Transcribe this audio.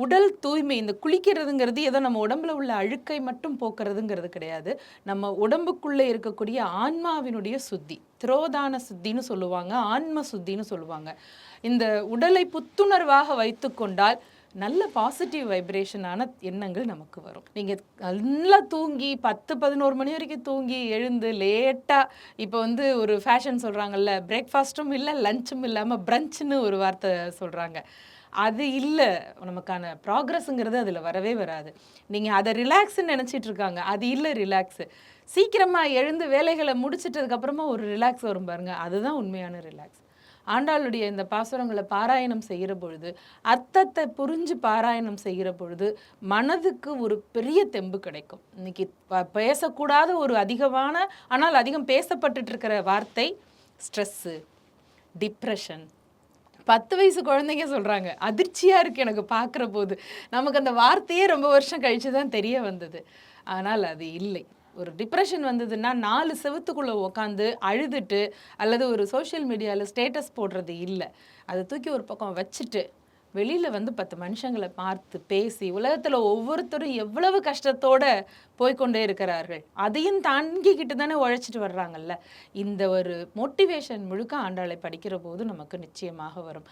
உடல் தூய்மை, இந்த குளிக்கிறதுங்கிறது ஏதோ நம்ம உடம்புல உள்ள அழுக்கை மட்டும் போக்குறதுங்கிறது கிடையாது. நம்ம உடம்புக்குள்ள இருக்கக்கூடிய ஆன்மாவினுடைய சுத்தி. திரோதான சுத்தின்னு சொல்லுவாங்க. ஆன்ம சுத்தின்னு சொல்லுவாங்க. இந்த உடலை புத்துணர்வாக வைத்துக்கொண்டால் நல்ல பாசிட்டிவ் வைப்ரேஷனான எண்ணங்கள் நமக்கு வரும். நீங்க நல்லா தூங்கி 10, 11 மணி வரைக்கும் தூங்கி எழுந்து லேட்டா இப்போ வந்து ஒரு ஃபேஷன் சொல்றாங்கல்ல, பிரேக்ஃபாஸ்ட்டும் இல்ல, லஞ்சும் இல்லாம பிரஞ்ச்ன்னு ஒரு வார்த்தை சொல்றாங்க. அது இல்ல. நமக்கான ப்ராக்ரஸ்ங்கிறது அதில வரவே வராது. நீங்க அத ரிலாக்ஸ்ன்னு நெனச்சிட்டு இருக்காங்க. அது இல்ல ரிலாக்ஸ். சீக்கிரமா எழுந்து வேலைகள முடிச்சிட்டதுக்கு அப்புறமா ஒரு ரிலாக்ஸ் வரும் பாருங்க. அதுதான் உண்மையான ரிலாக்ஸ். ஆண்டாளுடைய இந்த பாசுரங்கள பாராயணம் செய்கிற பொழுது, அர்த்தத்த புரிஞ்சு பாராயணம் செய்கிற பொழுது, மனதுக்கு ஒரு பெரிய தெம்பு கிடைக்கும். இன்னைக்கு பேசக்கூடாத ஒரு அதிகமான, ஆனால் அதிகம் பேசப்பட்டுட்டு இருக்கிற வார்த்தை ஸ்ட்ரெஸ்ஸு, டிப்ரஷன். 10 வயசு குழந்தைங்க சொல்றாங்க. அதிர்ச்சியா இருக்கு எனக்கு பார்க்குறபோது. நமக்கு அந்த வார்த்தையே ரொம்ப வருஷம் கழிச்சு தான் தெரிய வந்தது. ஆனால் அது இல்லை. ஒரு டிப்ரஷன் வந்ததுன்னா 4 செவுத்துக்குள்ள உட்காந்து அழுதுட்டு அல்லது ஒரு சோஷியல் மீடியால ஸ்டேட்டஸ் போடுறது இல்ல. அத தூக்கி ஒரு பக்கம் வச்சுட்டு, வெளியில வந்து 10 மனுஷங்கள பார்த்து பேசி, உலகத்துல ஒவ்வொருத்தரும் எவ்வளவு கஷ்டத்தோட போய்க்கொண்டே இருக்கிறார்கள். அதையும் தாங்கிக்கிட்டு தானே உழைச்சிட்டு வர்றாங்கல்ல. இந்த ஒரு மோட்டிவேஷன் முழுக்க ஆண்டாளை படிக்கிற போது நமக்கு நிச்சயமாக வரும்.